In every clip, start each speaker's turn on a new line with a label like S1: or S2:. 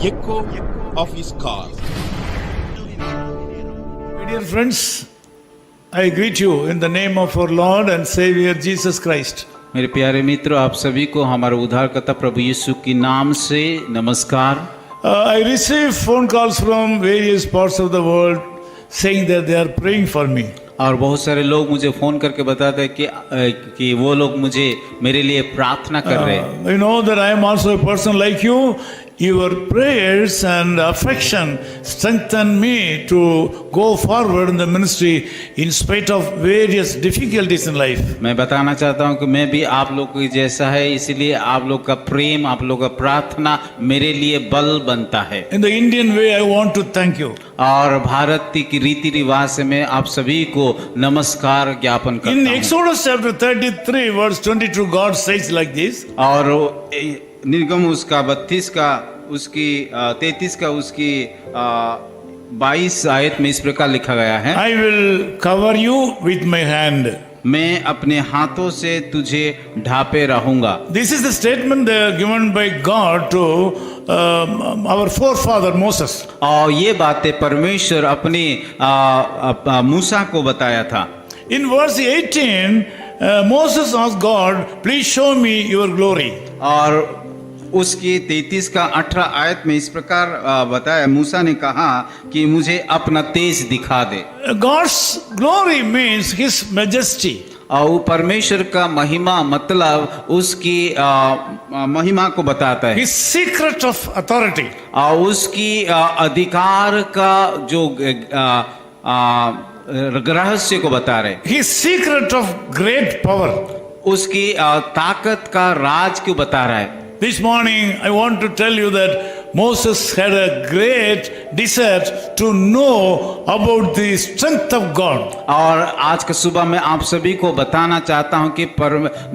S1: echo of his call.
S2: My dear friends, I greet you in the name of our Lord and Savior Jesus Christ.
S3: मेरे प्यारे मित्रों, आप सभी को हमारे उद्धारकर्ता प्रभु यीशु के नाम से नमस्कार।
S2: I receive phone calls from various parts of the world saying that they are praying for me.
S3: और बहुत सारे लोग मुझे फ़ोन करके बताते हैं कि वो लोग मुझे मेरे लिए प्रार्थना कर रहे हैं।
S2: You know that I am also a person like you. Your prayers and affection strengthen me to go forward in the ministry in spite of various difficulties in life.
S3: मैं बताना चाहता हूँ कि मैं भी आप लोग के जैसा है, इसीलिए आप लोग का प्रेम, आप लोग का प्रार्थना मेरे लिए बल बनता है।
S2: In the Indian way, I want to thank you.
S3: और भारतीय की रीति रिवाज से मैं आप सभी को नमस्कार ज्ञापन करता
S2: In
S3: हूँ।
S2: Exodus chapter 33 verse 22, God says like this.
S3: और निर्गम उसका 32 का उसकी 33 का उसकी 22 आयत में इस प्रकार लिखा गया है,
S2: I will cover you with my hand.
S3: मैं अपने हाथों से तुझे ढापे रहूंगा।
S2: This is the statement given by God to our forefather Moses.
S3: और ये बातें परमेश्वर अपने मूसा को बताया था।
S2: In verse 18, Moses asked God, please show me your glory.
S3: और उसकी 33 का 18 आयत में इस प्रकार बताया, मूसा ने कहा कि मुझे अपना तेज दिखा दे।
S2: God's glory means his majesty.
S3: और परमेश्वर का महिमा मतलब उसकी महिमा को बताता है,
S2: His secret of authority.
S3: और उसकी अधिकार का जो रहस्य को बता रहे,
S2: His secret of great power.
S3: उसकी ताकत का राज को बता रहा है।
S2: This morning I want to tell you that Moses had a great desire to know about the strength of God.
S3: और आज का सुबह मैं आप सभी को बताना चाहता हूं कि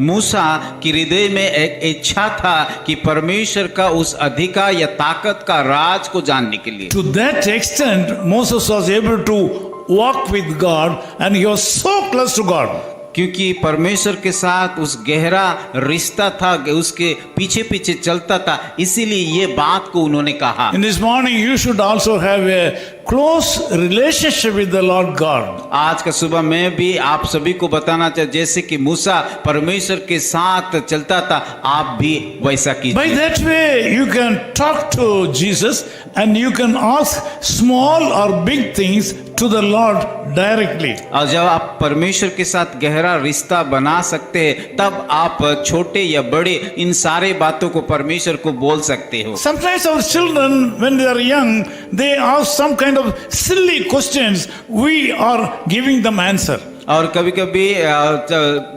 S3: मूसा की हृदय में एक इच्छा था कि परमेश्वर का उस अधिकार या ताकत का राज को जानने के लिए।
S2: To that extent Moses was able to walk with God and he was so close to God.
S3: क्योंकि परमेश्वर के साथ उस गहरा रिश्ता था, उसके पीछे पीछे चलता था, इसीलिए ये बात को उन्होंने कहा।
S2: In this morning you should also have a close relationship with the Lord God.
S3: आज का सुबह मैं भी आप सभी को बताना चाहता, जैसे कि मूसा परमेश्वर के साथ चलता था, आप भी वैसा कीजिए।
S2: By that way you can talk to Jesus and you can ask small or big things to the Lord directly.
S3: और जब आप परमेश्वर के साथ गहरा रिश्ता बना सकते हैं, तब आप छोटे या बड़े इन सारे बातों को परमेश्वर को बोल सकते हो।
S2: Sometimes our children when they are young they ask some kind of silly questions, we are giving them answer.
S3: और कभी कभी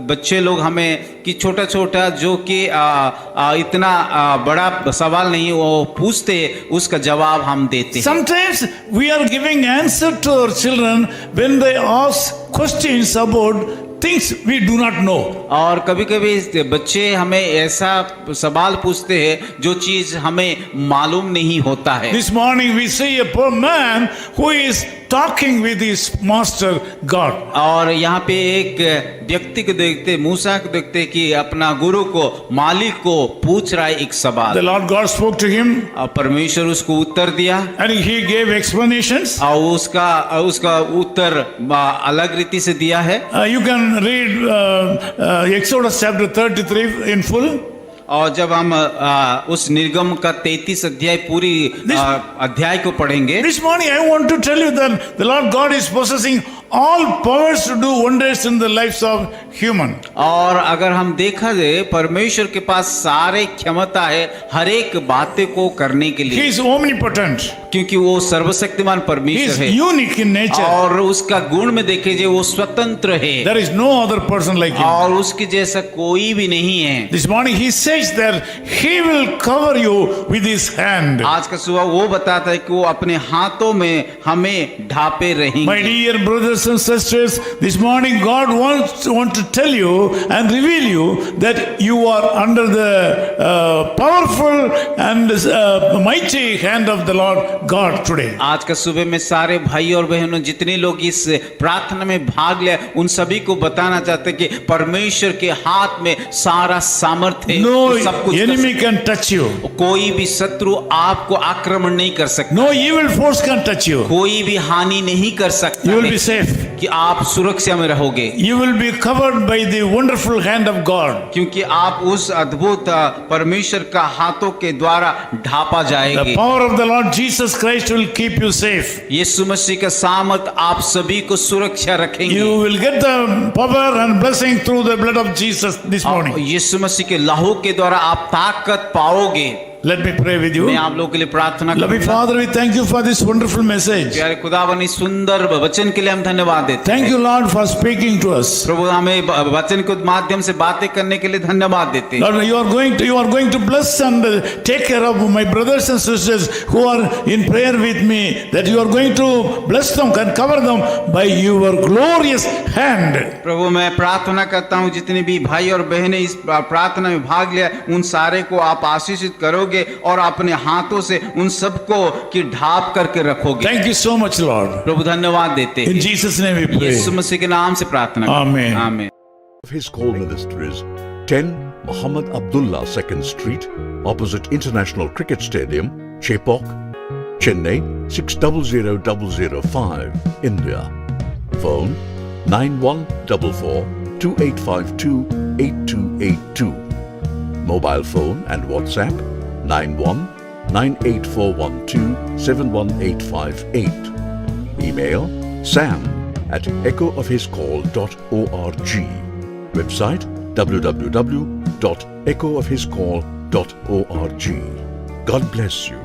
S3: बच्चे लोग हमें कि छोटा छोटा जो कि इतना बड़ा सवाल नहीं वो पूछते, उसका जवाब हम देते हैं।
S2: Sometimes we are giving answer to our children when they ask questions about things we do not know.
S3: और कभी कभी बच्चे हमें ऐसा सवाल पूछते हैं जो चीज हमें मालूम नहीं होता है।
S2: This morning we see a poor man who is talking with his master God.
S3: और यहाँ पे एक व्यक्ति को देखते, मूसा को देखते कि अपना गुरु को, मालिक को पूछ रहा है एक सवाल।
S2: The Lord God spoke to him.
S3: और परमेश्वर उसको उत्तर दिया।
S2: And he gave explanations.
S3: और उसका उत्तर अलग रीति से दिया है।
S2: You can read Exodus chapter 33 in full.
S3: और जब हम उस निर्गम का 33 अध्याय पूरी अध्याय को पढ़ेंगे।
S2: This morning I want to tell you that the Lord God is possessing all powers to do wonders in the lives of human.
S3: और अगर हम देखा जाए परमेश्वर के पास सारे क्षमता है हर एक बातें को करने के
S2: He
S3: लिए,
S2: is omnipotent.
S3: क्योंकि वो सर्वशक्तिमान
S2: He
S3: परमेश्वर
S2: is
S3: है।
S2: unique in nature.
S3: और उसका गुण में देखे जाए वो स्वतंत्र है,
S2: There is no other person like him.
S3: और उसके जैसा कोई भी नहीं है।
S2: This morning he says that he will cover you with his hand.
S3: आज का सुबह वो बताता है कि वो अपने हाथों में हमें ढापे
S2: My
S3: रहेंगे।
S2: dear brothers brothers and sisters, this morning God wants to tell you and reveal you that you are under the powerful and mighty hand of the Lord God today.
S3: आज का सुबह में सारे भाई और बहनों जितने लोग इस प्रार्थना में भाग ले उन सभी को बताना चाहते कि परमेश्वर के हाथ में सारा सामर्थ्य है।
S2: No
S3: सब कुछ
S2: enemy can touch you.
S3: कोई भी शत्रु आपको आक्रमण नहीं कर सकता।
S2: No evil force can touch you.
S3: कोई भी हानि नहीं कर सकता।
S2: You will be safe.
S3: कि आप सुरक्षा में रहोगे।
S2: You will be covered by the wonderful hand of God.
S3: क्योंकि आप उस अद्भुत परमेश्वर का हाथों के द्वारा ढापा
S2: The
S3: जाएंगे।
S2: power of the Lord Jesus Christ will keep you safe.
S3: यीशु मसीह का सामर्थ आप सभी को सुरक्षा रखेंगे।
S2: You will get the power and blessing through the blood of Jesus this morning.
S3: यीशु मसीह के लहू के द्वारा आप ताकत पाओगे।
S2: Let me pray with you.
S3: मैं आप लोगों के लिए प्रार्थना
S2: Loving
S3: करूंगा।
S2: Father, we thank you for this wonderful message.
S3: प्यारे खुदावन इस सुंदर वचन के लिए हम धन्यवाद देते
S2: Thank
S3: हैं।
S2: you, Lord, for speaking to us.
S3: प्रभु हमें वचन के माध्यम से बातें करने के लिए धन्यवाद देते हैं।
S2: Lord, you are going to bless and take care of my brothers and sisters who are in prayer with me. That you are going to bless them and cover them by your glorious hand.
S3: प्रभु मैं प्रार्थना करता हूँ जितने भी भाई और बहनें इस प्रार्थना में भाग लिया उन सारे को आप आशीषित करोगे और अपने हाथों से उन सबको की ढाप करके रखोगे।
S2: Thank you so much, Lord.
S3: प्रभु धन्यवाद देते
S2: In
S3: हैं।
S2: Jesus' name we pray.
S3: यीशु मसीह के नाम से प्रार्थना करते हैं।
S2: Amen.
S3: आमीन।
S4: His call ministries 10 Muhammad Abdullah 2nd Street, opposite International Cricket Stadium, Chepauk, Chennai 600005, India. Phone 9144 2852 8282. Mobile phone and WhatsApp 91 98412 71858. Email sam@echoofhiscall.org. Website www.echoofhiscall.org. God bless you.